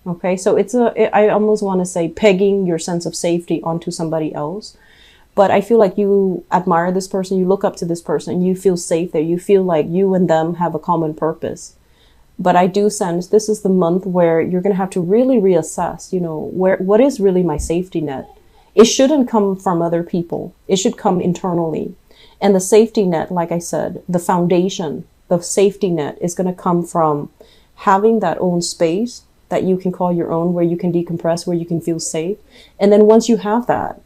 Okay, so I almost want to say pegging your sense of safety onto somebody else. But I feel like you admire this person, you look up to this person, you feel safe there. You feel like you and them have a common purpose. But I do sense this is the month where you're going to have to really reassess, what is really my safety net? It shouldn't come from other people. It should come internally. And the safety net, like I said, the foundation, the safety net is going to come from having that own space that you can call your own, where you can decompress, where you can feel safe. And then once you have that,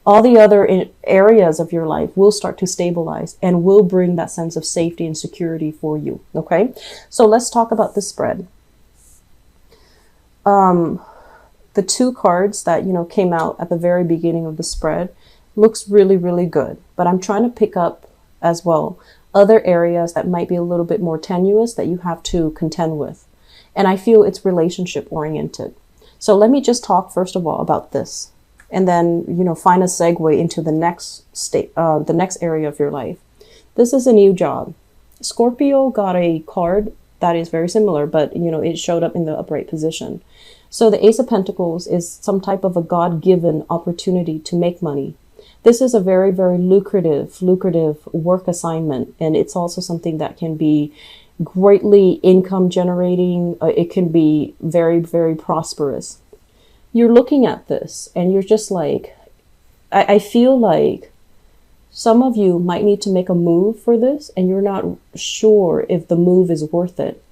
all the other areas of your life will start to stabilize and will bring that sense of safety and security for you. Okay, so let's talk about the spread. The two cards that, came out at the very beginning of the spread looks really, really good. But I'm trying to pick up as well other areas that might be a little bit more tenuous that you have to contend with. And I feel it's relationship oriented. So let me just talk first of all about this, and then, find a segue into the next the next area of your life. This is a new job. Scorpio got a card that is very similar, but, it showed up in the upright position. So the Ace of Pentacles is some type of a God-given opportunity to make money. This is a very, very lucrative work assignment. And it's also something that can be greatly income generating. It can be very, very prosperous. You're looking at this and you're just like, I feel like some of you might need to make a move for this and you're not sure if the move is worth it.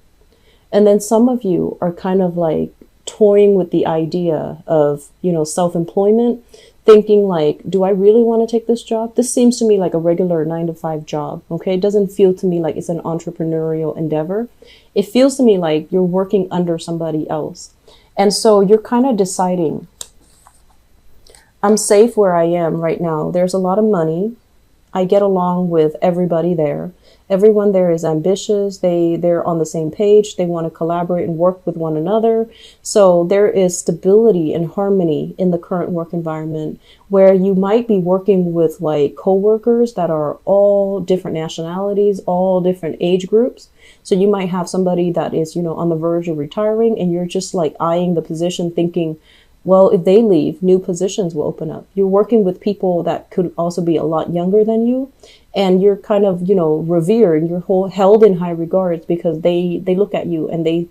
And then some of you are kind of like toying with the idea of, self-employment, thinking like, do I really want to take this job? This seems to me like a regular 9-to-5 job. Okay. It doesn't feel to me like it's an entrepreneurial endeavor. It feels to me like you're working under somebody else. And so you're kind of deciding, I'm safe where I am right now. There's a lot of money. I get along with everybody there. Everyone there is ambitious. They're on the same page. They want to collaborate and work with one another. So there is stability and harmony in the current work environment, where you might be working with like coworkers that are all different nationalities, all different age groups. So you might have somebody that is, on the verge of retiring, and you're just like eyeing the position thinking, well, if they leave, new positions will open up. You're working with people that could also be a lot younger than you. And you're kind of, revered, and you're held in high regards because they look at you and they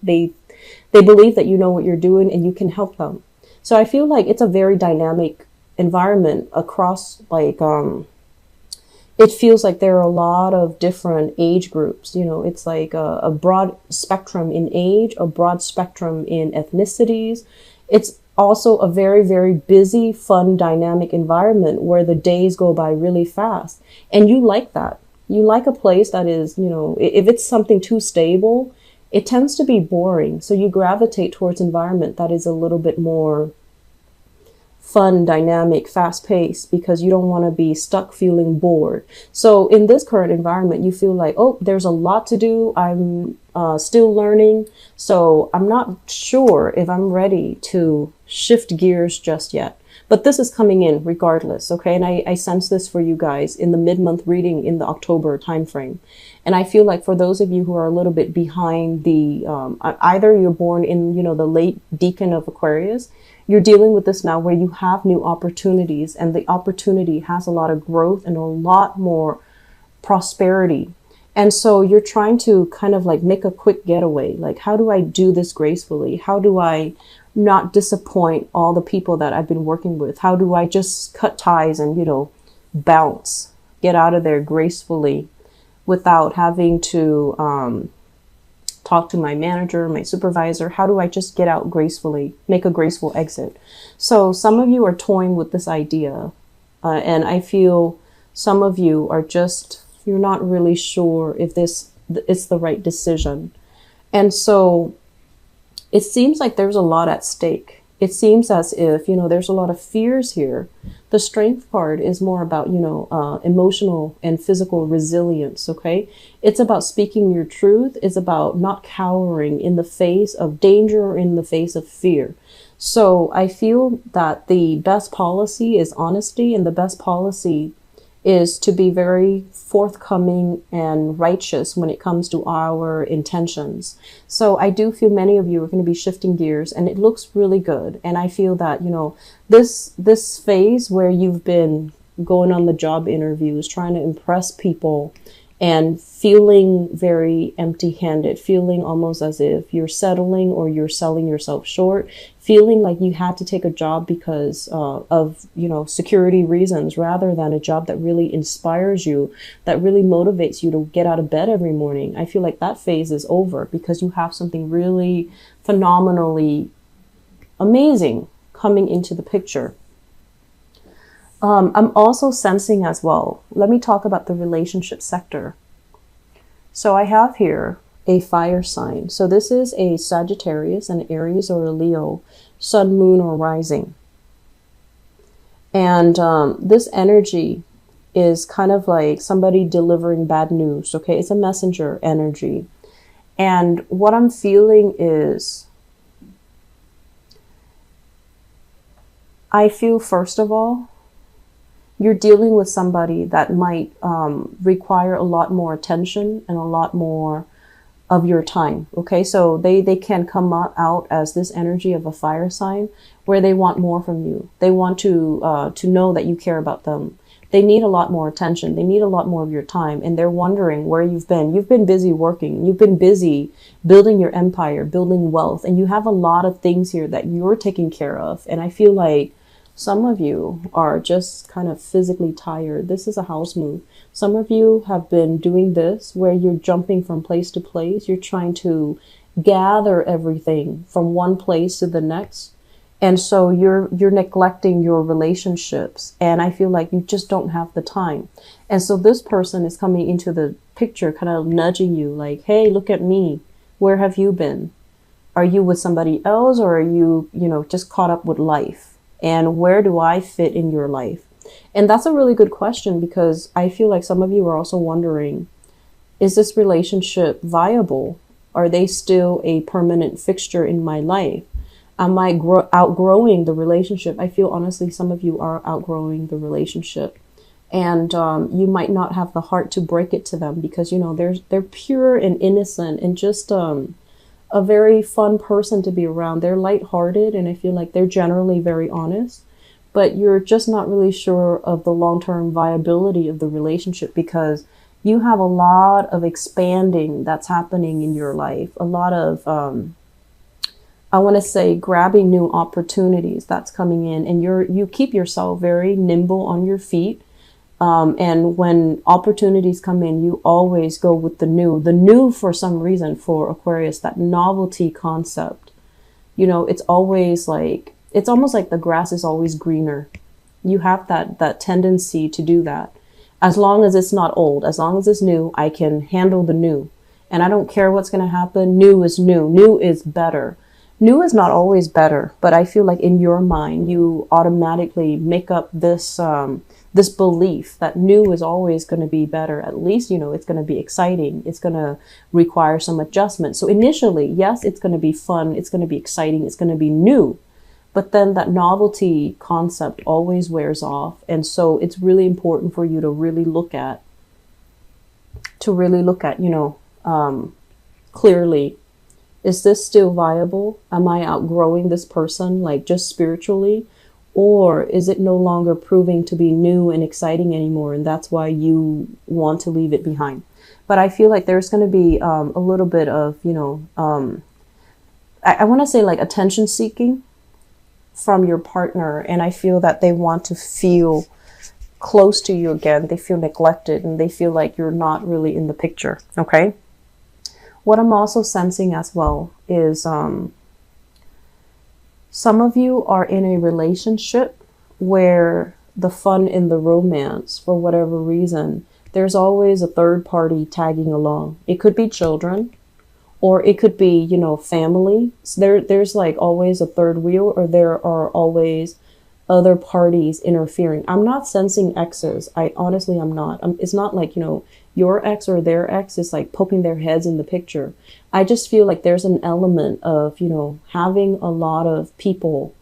believe that you know what you're doing and you can help them. So I feel like it's a very dynamic environment across it feels like there are a lot of different age groups. It's like a broad spectrum in age, a broad spectrum in ethnicities. It's also a very, very busy, fun, dynamic environment where the days go by really fast. And you like that. You like a place that is, if it's something too stable, it tends to be boring. So you gravitate towards environment that is a little bit more fun, dynamic, fast paced, because you don't want to be stuck feeling bored. So in this current environment, you feel like, oh, there's a lot to do. I'm still learning. So I'm not sure if I'm ready to shift gears just yet. But this is coming in regardless. Okay. And I sense this for you guys in the mid-month reading in the October timeframe. And I feel like for those of you who are a little bit behind the, either you're born in, the late decan of Aquarius, you're dealing with this now where you have new opportunities, and the opportunity has a lot of growth and a lot more prosperity. And so you're trying to kind of like make a quick getaway. Like, how do I do this gracefully? How do I not disappoint all the people that I've been working with? How do I just cut ties and, bounce, get out of there gracefully without having to talk to my manager, my supervisor? How do I just get out gracefully, make a graceful exit? So some of you are toying with this idea. And I feel some of you are just, you're not really sure if this is the right decision. And so it seems like there's a lot at stake. It seems as if, there's a lot of fears here. The strength card is more about, emotional and physical resilience. Okay. It's about speaking your truth. It's about not cowering in the face of danger or in the face of fear. So I feel that the best policy is honesty, and the best policy is to be very forthcoming and righteous when it comes to our intentions. So I do feel many of you are going to be shifting gears, and it looks really good. And I feel that, you know, this phase where you've been going on the job interviews, trying to impress people, and feeling very empty-handed, feeling almost as if you're settling or you're selling yourself short, feeling like you had to take a job because of, you know, security reasons, rather than a job that really inspires you, that really motivates you to get out of bed every morning. I feel like that phase is over, because you have something really phenomenally amazing coming into the picture. I'm also sensing as well, let me talk about the relationship sector. So I have here a fire sign. So this is a Sagittarius, an Aries, or a Leo, sun, moon, or rising. And this energy is kind of like somebody delivering bad news, okay? It's a messenger energy. And what I'm feeling is, I feel, first of all, you're dealing with somebody that might require a lot more attention and a lot more of your time. Okay, so they can come out as this energy of a fire sign, where they want more from you. They want to know that you care about them. They need a lot more attention. They need a lot more of your time, and they're wondering where you've been. You've been busy working. You've been busy building your empire, building wealth, and you have a lot of things here that you're taking care of. And I feel like some of you are just kind of physically tired. This is a house move. Some of you have been doing this where you're jumping from place to place. You're trying to gather everything from one place to the next. And so you're neglecting your relationships. And I feel like you just don't have the time. And so this person is coming into the picture, kind of nudging you like, hey, look at me. Where have you been? Are you with somebody else, or are you, you know, just caught up with life? And where do I fit in your life? And that's a really good question, because I feel like some of you are also wondering, is this relationship viable? Are they still a permanent fixture in my life? Am I outgrowing the relationship? I feel honestly some of you are outgrowing the relationship. And you might not have the heart to break it to them, because, you know, they're pure and innocent and just a very fun person to be around. They're lighthearted, and I feel like they're generally very honest, but you're just not really sure of the long-term viability of the relationship, because you have a lot of expanding that's happening in your life, a lot of, I want to say, grabbing new opportunities that's coming in, and you keep yourself very nimble on your feet. And when opportunities come in, you always go with the new for some reason for Aquarius, that novelty concept. You know, it's always like, it's almost like the grass is always greener. You have that tendency to do that. As long as it's not old, as long as it's new, I can handle the new. And I don't care what's going to happen. New is new. New is better. New is not always better, but I feel like in your mind, you automatically make up this, this belief that new is always going to be better. At least, you know, it's going to be exciting. It's going to require some adjustment. So initially, yes, it's going to be fun. It's going to be exciting. It's going to be new. But then that novelty concept always wears off. And so it's really important for you to really look at, you know, clearly, is this still viable? Am I outgrowing this person, like just spiritually? Or is it no longer proving to be new and exciting anymore, and that's why you want to leave it behind? But I feel like there's going to be a little bit of, you know, I want to say like attention seeking from your partner. And I feel that they want to feel close to you again. They feel neglected, and they feel like you're not really in the picture. Okay. What I'm also sensing as well is some of you are in a relationship where the fun in the romance, for whatever reason, there's always a third party tagging along. It could be children, or it could be, you know, family. So there's like always a third wheel, or there are always other parties interfering. I'm not sensing exes. Honestly, I'm not. It's not like, you know, your ex or their ex is like poking their heads in the picture. I just feel like there's an element of, you know, having a lot of people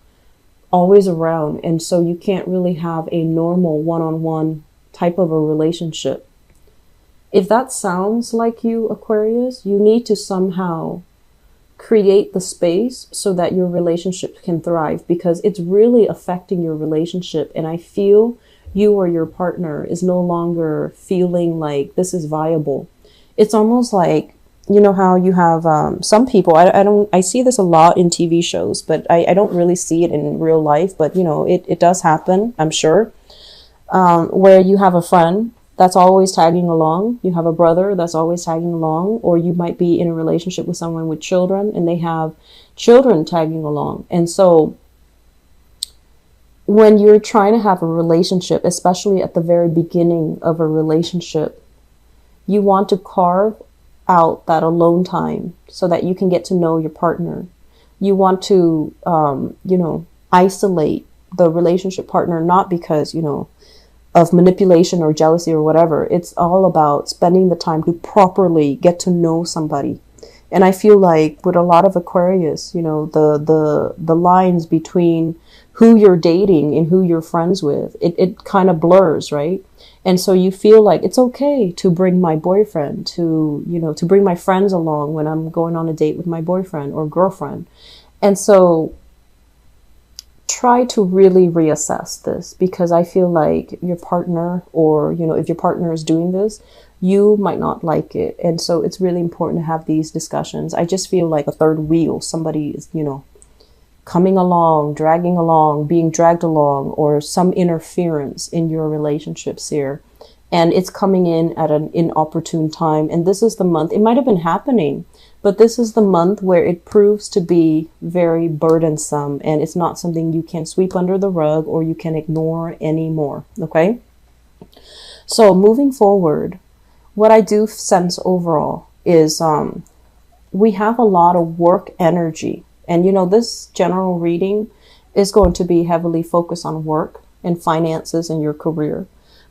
always around. And so you can't really have a normal one-on-one type of a relationship. If that sounds like you, Aquarius, you need to somehow create the space so that your relationship can thrive, because it's really affecting your relationship. And I feel you or your partner is no longer feeling like this is viable. It's almost like, you know how you have some people, I see this a lot in TV shows, but I don't really see it in real life, but you know, it does happen, I'm sure, where you have a friend that's always tagging along, you have a brother that's always tagging along, or you might be in a relationship with someone with children and they have children tagging along. And so when you're trying to have a relationship, especially at the very beginning of a relationship, you want to carve out that alone time so that you can get to know your partner. You want to, you know, isolate the relationship partner, not because, you know, of manipulation or jealousy or whatever. It's all about spending the time to properly get to know somebody. And I feel like with a lot of Aquarius, you know, the lines between who you're dating and who you're friends with, it kind of blurs, right? And so you feel like it's okay to bring my boyfriend, to, you know, to bring my friends along when I'm going on a date with my boyfriend or girlfriend. And so try to really reassess this, because I feel like your partner, or, you know, if your partner is doing this, you might not like it. And so it's really important to have these discussions. I just feel like a third wheel, somebody is, you know, coming along, dragging along, being dragged along, or some interference in your relationships here. And it's coming in at an inopportune time. And this is the month, it might have been happening, but this is the month where it proves to be very burdensome, and it's not something you can sweep under the rug or you can ignore anymore. Okay. So moving forward, what I do sense overall is we have a lot of work energy. And, you know, this general reading is going to be heavily focused on work and finances and your career.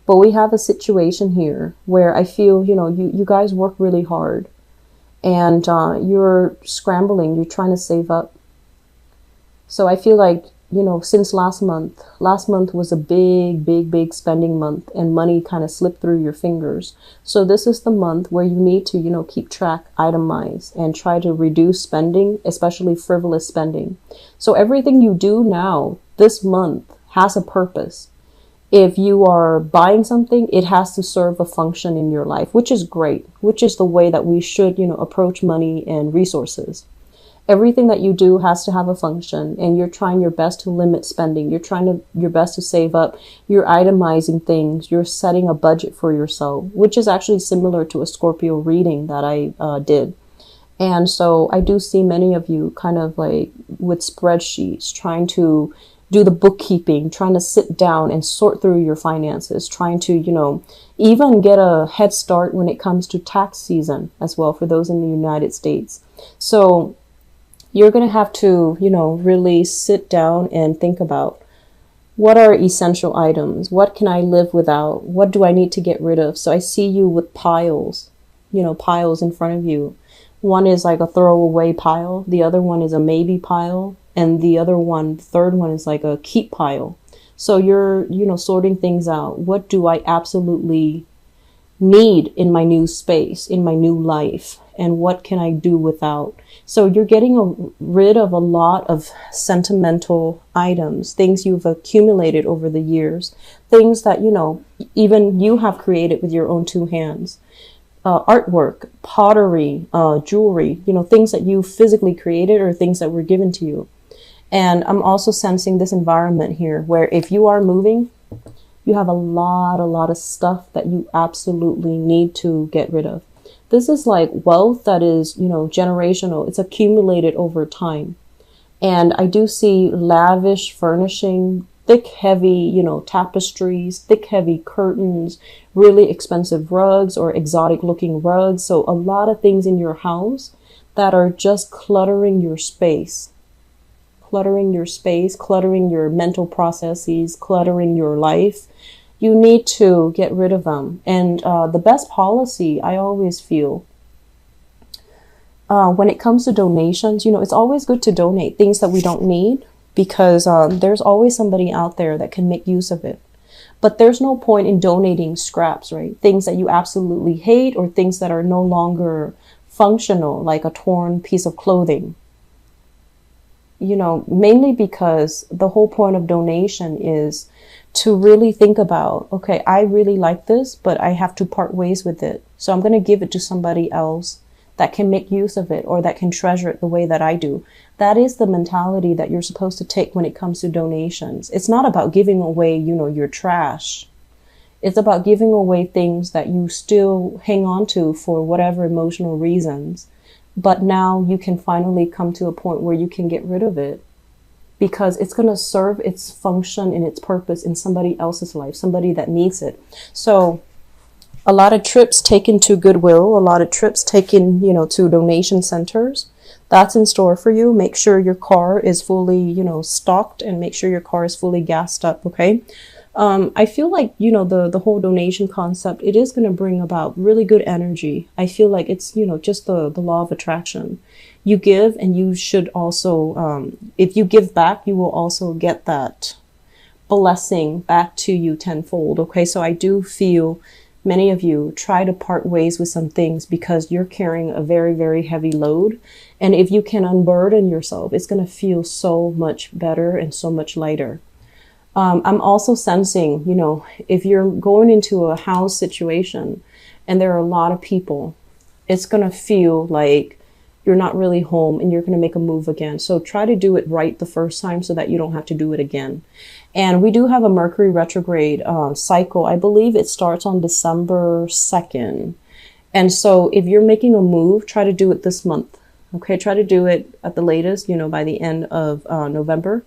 But we have a situation here where I feel, you know, you guys work really hard, and you're scrambling, you're trying to save up. So I feel like, you know, since last month was a big spending month, and money kind of slipped through your fingers. So this is the month where you need to, you know, keep track, itemize, and try to reduce spending, especially frivolous spending. So everything you do now this month has a purpose. If you are buying something, it has to serve a function in your life, which is great, which is the way that we should, you know, approach money and resources. Everything that you do has to have a function, and you're trying your best to limit spending. You're trying your best to save up. You're itemizing things. You're setting a budget for yourself, which is actually similar to a Scorpio reading that I did. And so I do see many of you kind of like with spreadsheets, trying to do the bookkeeping, trying to sit down and sort through your finances, trying to, you know, even get a head start when it comes to tax season as well for those in the United States. So you're going to have to, you know, really sit down and think about, what are essential items? What can I live without? What do I need to get rid of? So I see you with piles, you know, piles in front of you. One is like a throwaway pile. The other one is a maybe pile. And the other one, the third one, is like a keep pile. So you're, you know, sorting things out. What do I absolutely need in my new space, in my new life? And what can I do without? So you're getting rid of a lot of sentimental items, things you've accumulated over the years, things that, you know, even you have created with your own two hands. Artwork, pottery, jewelry, you know, things that you physically created or things that were given to you. And I'm also sensing this environment here where if you are moving, you have a lot of stuff that you absolutely need to get rid of. This is like wealth that is, you know, generational. It's accumulated over time. And I do see lavish furnishing, thick, heavy, you know, tapestries, thick, heavy curtains, really expensive rugs or exotic looking rugs. So a lot of things in your house that are just cluttering your space, cluttering your mental processes, cluttering your life. You need to get rid of them. And the best policy, I always feel, when it comes to donations, you know, it's always good to donate things that we don't need, because there's always somebody out there that can make use of it. But there's no point in donating scraps, right? Things that you absolutely hate or things that are no longer functional, like a torn piece of clothing. You know, mainly because the whole point of donation is to really think about, okay, I really like this, but I have to part ways with it. So I'm going to give it to somebody else that can make use of it or that can treasure it the way that I do. That is the mentality that you're supposed to take when it comes to donations. It's not about giving away, you know, your trash. It's about giving away things that you still hang on to for whatever emotional reasons. But now you can finally come to a point where you can get rid of it because it's going to serve its function and its purpose in somebody else's life, somebody that needs it. So a lot of trips taken to Goodwill, a lot of trips taken, you know, to donation centers. That's in store for you. Make sure your car is fully, you know, stocked and make sure your car is fully gassed up, okay? I feel like, you know, the whole donation concept, it is going to bring about really good energy. I feel like it's, you know, just the law of attraction. You give and you should also, if you give back, you will also get that blessing back to you tenfold, okay? So I do feel many of you try to part ways with some things because you're carrying a very, very heavy load. And if you can unburden yourself, it's going to feel so much better and so much lighter. I'm also sensing, you know, if you're going into a house situation and there are a lot of people, it's going to feel like you're not really home and you're going to make a move again. So try to do it right the first time so that you don't have to do it again. And we do have a Mercury retrograde cycle. I believe it starts on December 2nd. And so if you're making a move, try to do it this month. Okay, try to do it at the latest, you know, by the end of November,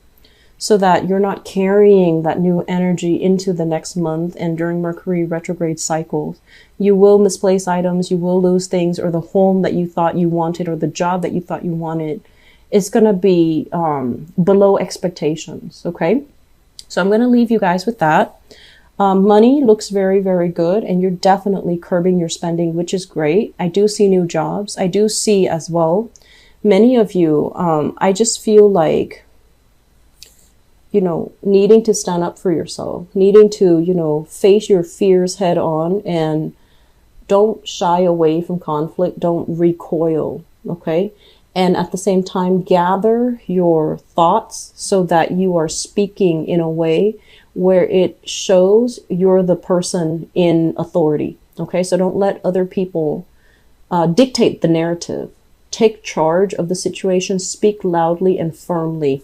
so that you're not carrying that new energy into the next month. And during Mercury retrograde cycles, you will misplace items, you will lose things, or the home that you thought you wanted or the job that you thought you wanted is going to be below expectations, okay? So I'm going to leave you guys with that. Money looks very, very good, and you're definitely curbing your spending, which is great. I do see new jobs. I do see as well, many of you, I just feel like, you know, needing to stand up for yourself, needing to, you know, face your fears head on and don't shy away from conflict. Don't recoil, okay? And at the same time, gather your thoughts so that you are speaking in a way where it shows you're the person in authority, okay? So don't let other people dictate the narrative. Take charge of the situation, speak loudly and firmly.